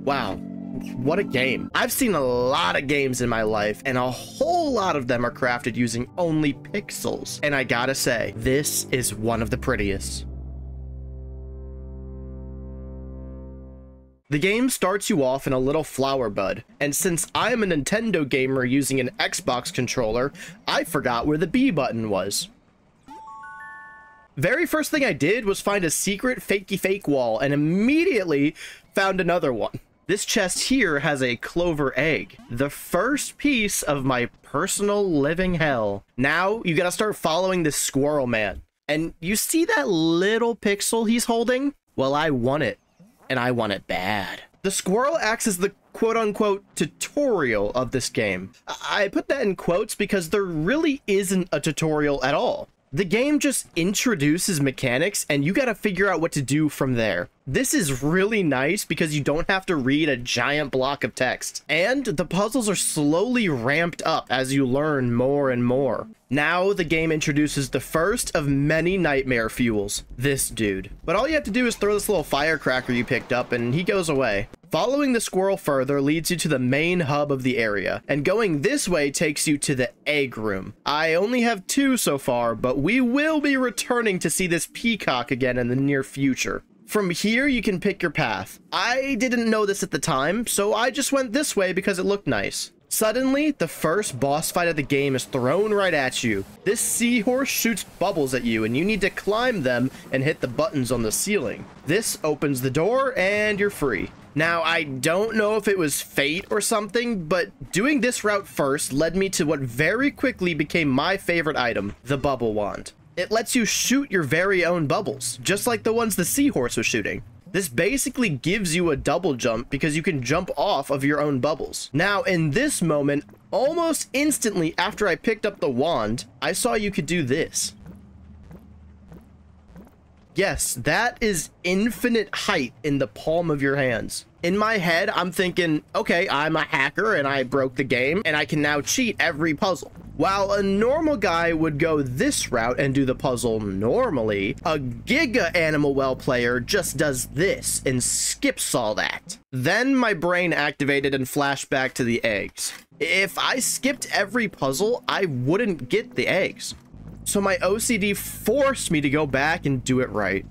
Wow, what a game. I've seen a lot of games in my life, and a whole lot of them are crafted using only pixels. And I gotta say, this is one of the prettiest. The game starts you off in a little flower bud, and since I'm a Nintendo gamer using an Xbox controller, I forgot where the B button was. Very first thing I did was find a secret fakey fake wall and immediately found another one. This chest here has a clover egg, the first piece of my personal living hell. Now you gotta start following this squirrel man. And you see that little pixel he's holding? Well, I want it. And I want it bad. The squirrel acts as the quote-unquote tutorial of this game. I put that in quotes because there really isn't a tutorial at all. The game just introduces mechanics and you gotta figure out what to do from there. This is really nice because you don't have to read a giant block of text. And the puzzles are slowly ramped up as you learn more and more. Now the game introduces the first of many nightmare fuels, this dude. But all you have to do is throw this little firecracker you picked up and he goes away. Following the squirrel further leads you to the main hub of the area, and going this way takes you to the egg room. I only have 2 so far, but we will be returning to see this peacock again in the near future. From here, you can pick your path. I didn't know this at the time, so I just went this way because it looked nice. Suddenly, the first boss fight of the game is thrown right at you. This seahorse shoots bubbles at you, and you need to climb them and hit the buttons on the ceiling. This opens the door, and you're free. Now, I don't know if it was fate or something, but doing this route first led me to what very quickly became my favorite item, the bubble wand. It lets you shoot your very own bubbles, just like the ones the seahorse was shooting. This basically gives you a double jump because you can jump off of your own bubbles. Now, in this moment, almost instantly after I picked up the wand, I saw you could do this. Yes, that is infinite height in the palm of your hands. In my head, I'm thinking, okay, I'm a hacker and I broke the game and I can now cheat every puzzle. While a normal guy would go this route and do the puzzle normally, a Giga Animal Well player just does this and skips all that. Then my brain activated and flashed back to the eggs. If I skipped every puzzle, I wouldn't get the eggs. So my OCD forced me to go back and do it right.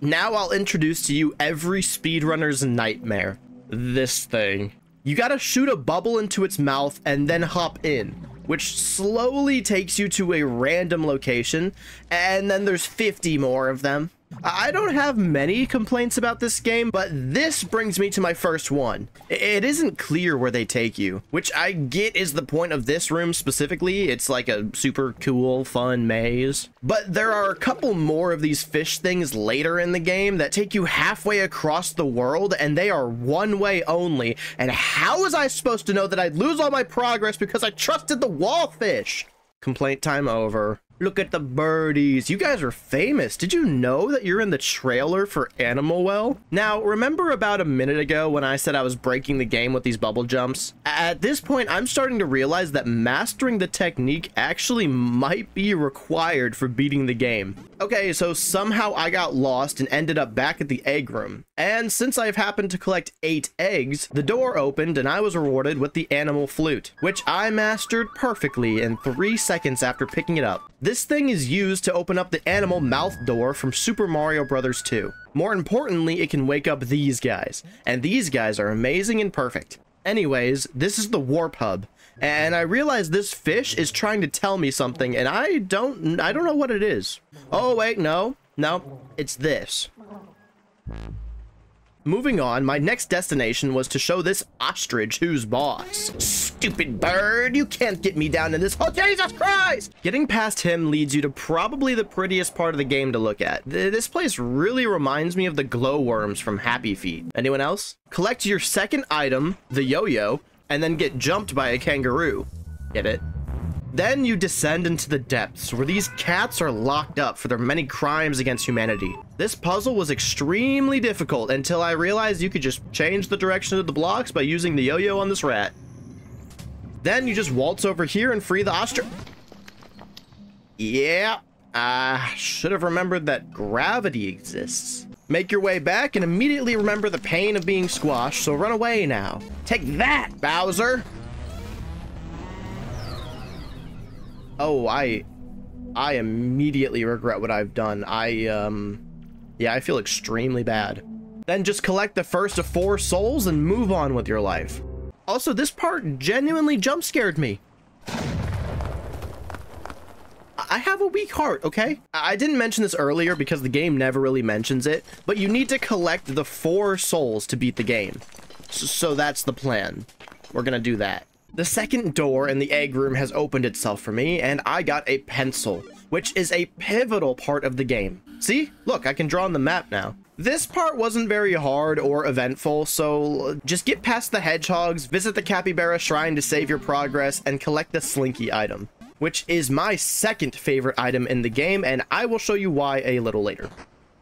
Now I'll introduce to you every speedrunner's nightmare. This thing. You gotta shoot a bubble into its mouth and then hop in, which slowly takes you to a random location, and then there's 50 more of them. I don't have many complaints about this game, but this brings me to my first one. It isn't clear where they take you, which I get is the point of this room specifically. It's like a super cool, fun maze. But there are a couple more of these fish things later in the game that take you halfway across the world, and they are one way only. And how was I supposed to know that I'd lose all my progress because I trusted the wallfish? Complaint time over. Look at the birdies. You guys are famous. Did you know that you're in the trailer for Animal Well? Now, remember about a minute ago when I said I was breaking the game with these bubble jumps? At this point, I'm starting to realize that mastering the technique actually might be required for beating the game. Okay, so somehow I got lost and ended up back at the egg room. And since I've happened to collect 8 eggs, the door opened and I was rewarded with the animal flute, which I mastered perfectly in 3 seconds after picking it up. This thing is used to open up the animal mouth door from Super Mario Bros. 2. More importantly, it can wake up these guys, and these guys are amazing and perfect. Anyways, this is the warp hub, and I realize this fish is trying to tell me something, and I don't know what it is. Oh wait, no, it's this. Moving on, my next destination was to show this ostrich who's boss. Stupid bird, you can't get me down in this hole, Jesus Christ! Getting past him leads you to probably the prettiest part of the game to look at. This place really reminds me of the glowworms from Happy Feet. Anyone else? Collect your second item, the yo-yo, and then get jumped by a kangaroo. Get it? Then you descend into the depths, where these cats are locked up for their many crimes against humanity. This puzzle was extremely difficult until I realized you could just change the direction of the blocks by using the yo-yo on this rat. Then you just waltz over here and free the ostrich. Yeah, I should have remembered that gravity exists. Make your way back and immediately remember the pain of being squashed, so run away now. Take that, Bowser! Oh, I immediately regret what I've done. Yeah, I feel extremely bad. Then just collect the first of 4 souls and move on with your life. Also, this part genuinely jump scared me. I have a weak heart, okay? I didn't mention this earlier because the game never really mentions it, but you need to collect the 4 souls to beat the game. So that's the plan. We're gonna do that. The second door in the egg room has opened itself for me, and I got a pencil, which is a pivotal part of the game. See? Look, I can draw on the map now. This part wasn't very hard or eventful, so just get past the hedgehogs, visit the capybara shrine to save your progress, and collect the slinky item, which is my second favorite item in the game, and I will show you why a little later.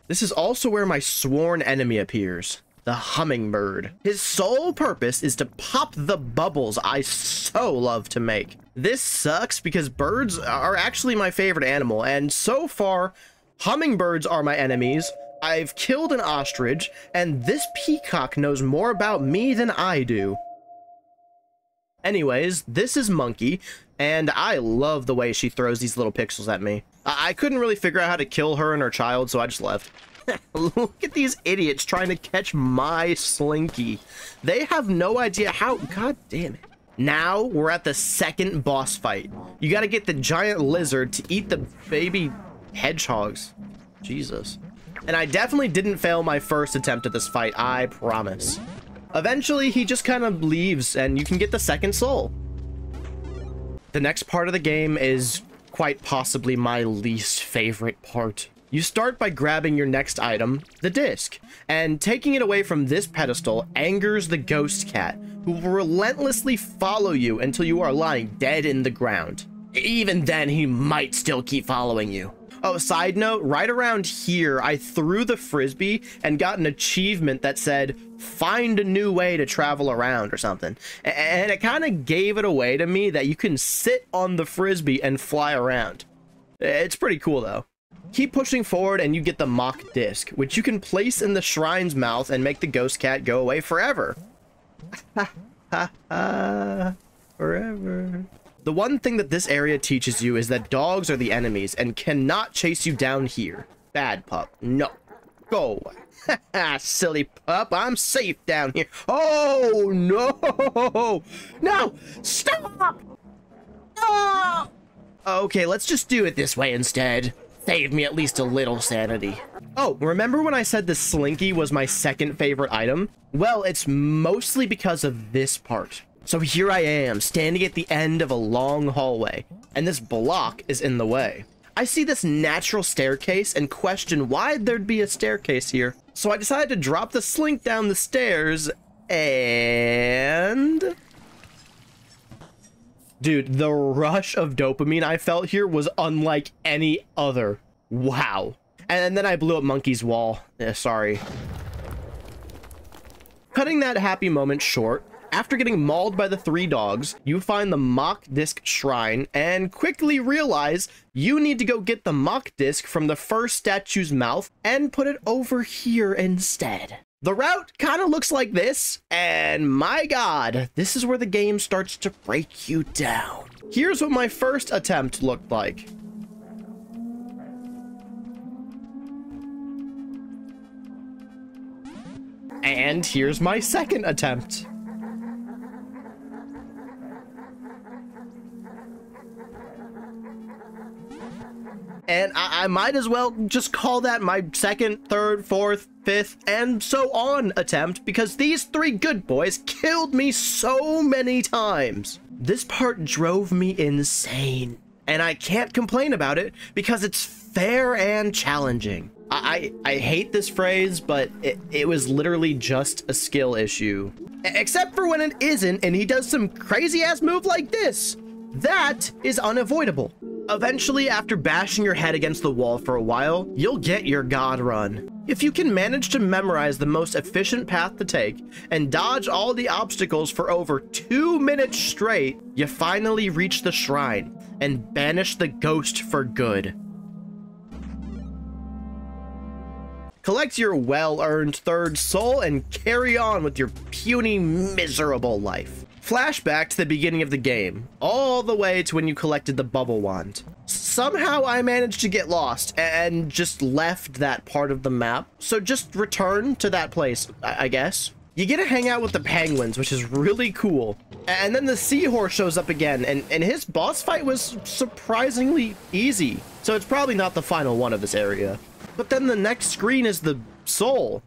This is also where my sworn enemy appears, the hummingbird. His sole purpose is to pop the bubbles I so love to make. This sucks because birds are actually my favorite animal, and so far, hummingbirds are my enemies. I've killed an ostrich, and this peacock knows more about me than I do. Anyways, this is Monkey, and I love the way she throws these little pixels at me. I couldn't really figure out how to kill her and her child, so I just left. Look at these idiots trying to catch my Slinky. They have no idea how. God damn it. Now we're at the second boss fight. You gotta get the giant lizard to eat the baby hedgehogs. Jesus. And I definitely didn't fail my first attempt at this fight, I promise. Eventually, he just kind of leaves, and you can get the second soul. The next part of the game is quite possibly my least favorite part. You start by grabbing your next item, the disc, and taking it away from this pedestal angers the ghost cat, who will relentlessly follow you until you are lying dead in the ground. Even then, he might still keep following you. Oh, side note, right around here, I threw the frisbee and got an achievement that said, find a new way to travel around or something. And it kind of gave it away to me that you can sit on the frisbee and fly around. It's pretty cool, though. Keep pushing forward and you get the mock disc, which you can place in the shrine's mouth and make the ghost cat go away forever. Ha ha ha, forever. The one thing that this area teaches you is that dogs are the enemies and cannot chase you down here. Bad pup. No. Go away. Silly pup. I'm safe down here. Oh, no. No. Stop. No. Okay, let's just do it this way instead. Save me at least a little sanity. Oh, remember when I said the Slinky was my second favorite item? Well, it's mostly because of this part. So here I am, standing at the end of a long hallway, and this block is in the way. I see this natural staircase and question why there'd be a staircase here. So I decided to drop the slink down the stairs, and... Dude, the rush of dopamine I felt here was unlike any other. Wow. And then I blew up Monkey's wall. Sorry. Cutting that happy moment short, after getting mauled by the 3 dogs, you find the mock disc shrine and quickly realize you need to go get the mock disc from the first statue's mouth and put it over here instead. The route kind of looks like this, and my god, this is where the game starts to break you down. Here's what my first attempt looked like. And here's my second attempt. And I might as well just call that my second, third, fourth, fifth, and so on attempt, because these 3 good boys killed me so many times. This part drove me insane, and I can't complain about it because it's fair and challenging. I hate this phrase, but it was literally just a skill issue. Except for when it isn't, and he does some crazy ass move like this. That is unavoidable. Eventually, after bashing your head against the wall for a while, you'll get your god run. If you can manage to memorize the most efficient path to take and dodge all the obstacles for over 2 minutes straight, you finally reach the shrine and banish the ghost for good. collect your well-earned third soul, and carry on with your puny, miserable life. Flashback to the beginning of the game, all the way to when you collected the bubble wand. Somehow I managed to get lost and just left that part of the map, so just return to that place, I guess. You get to hang out with the penguins, which is really cool. And then the seahorse shows up again, and his boss fight was surprisingly easy. So it's probably not the final one of this area. But then the next screen is the soul.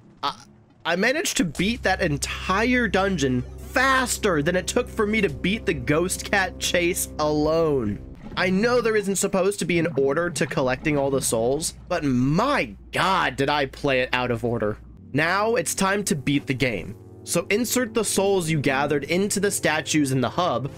I managed to beat that entire dungeon faster than it took for me to beat the ghost cat chase alone. I know there isn't supposed to be an order to collecting all the souls, but my god, did I play it out of order. Now it's time to beat the game. So insert the souls you gathered into the statues in the hub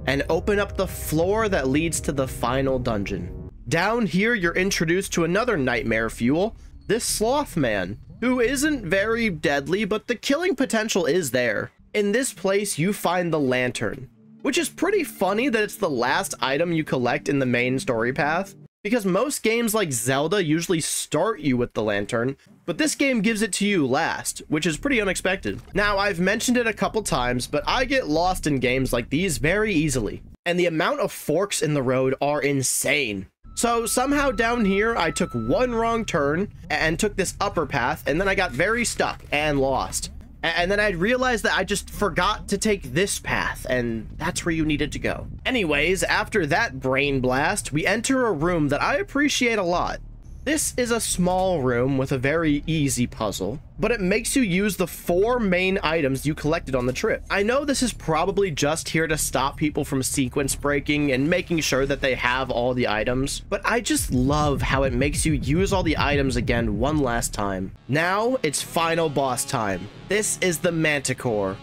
and open up the floor that leads to the final dungeon. Down here, you're introduced to another nightmare fuel, this sloth man, who isn't very deadly, but the killing potential is there. In this place, you find the lantern, which is pretty funny that it's the last item you collect in the main story path, because most games like Zelda usually start you with the lantern, but this game gives it to you last, which is pretty unexpected. Now, I've mentioned it a couple times, but I get lost in games like these very easily, and the amount of forks in the road are insane. So somehow down here, I took one wrong turn and took this upper path, and then I got very stuck and lost. And then I realized that I just forgot to take this path, and that's where you needed to go. Anyways, after that brain blast, we enter a room that I appreciate a lot. This is a small room with a very easy puzzle, but it makes you use the 4 main items you collected on the trip. I know this is probably just here to stop people from sequence breaking and making sure that they have all the items, but I just love how it makes you use all the items again one last time. Now it's final boss time. This is the Manticore,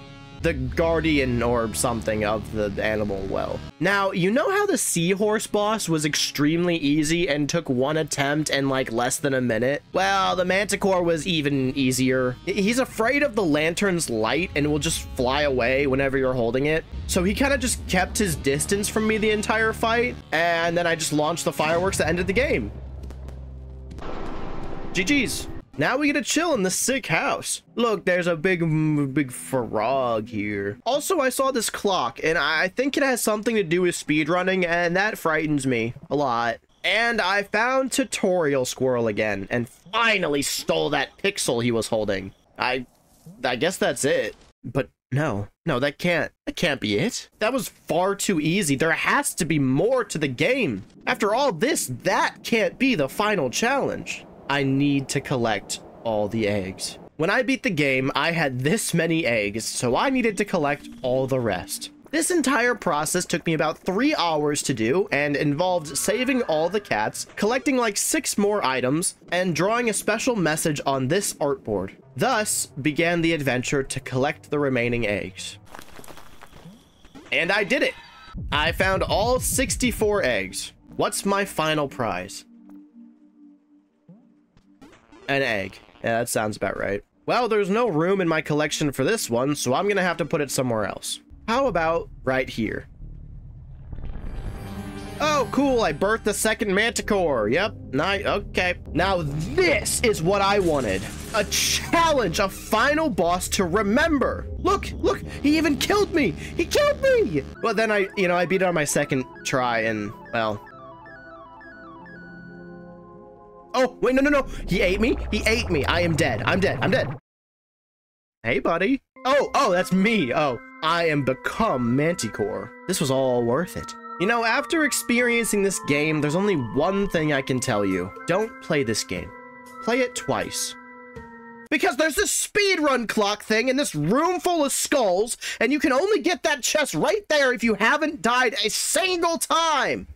the guardian or something of the animal well. Now, you know how the seahorse boss was extremely easy and took one attempt in like less than a minute? Well, the Manticore was even easier. He's afraid of the lantern's light and will just fly away whenever you're holding it. So he kind of just kept his distance from me the entire fight, and then I just launched the fireworks that ended the game. GG's. Now we get to chill in the sick house. Look, there's a big frog here. Also, I saw this clock, and I think it has something to do with speedrunning, and that frightens me a lot. And I found Tutorial Squirrel again, and finally stole that pixel he was holding. I guess that's it. But no, that can't be it. That was far too easy. There has to be more to the game. After all this, that can't be the final challenge. I need to collect all the eggs. When I beat the game, I had this many eggs, so I needed to collect all the rest. This entire process took me about 3 hours to do and involved saving all the cats, collecting like 6 more items, and drawing a special message on this artboard. Thus began the adventure to collect the remaining eggs. And I did it! I found all 64 eggs. What's my final prize? An egg. Yeah, that sounds about right. Well, there's no room in my collection for this one, so I'm gonna have to put it somewhere else. How about right here? Oh, cool, I birthed the second Manticore. Yep, nice, okay. Now this is what I wanted. A challenge, a final boss to remember. Look, he even killed me. He killed me. Well, then I beat it on my second try and, well. Oh, wait, no. He ate me. I am dead. I'm dead. Hey, buddy. Oh, that's me. Oh, I am become Manticore. This was all worth it. You know, after experiencing this game, there's only one thing I can tell you. Don't play this game. Play it twice. Because there's this speedrun clock thing in this room full of skulls, and you can only get that chest right there if you haven't died a single time.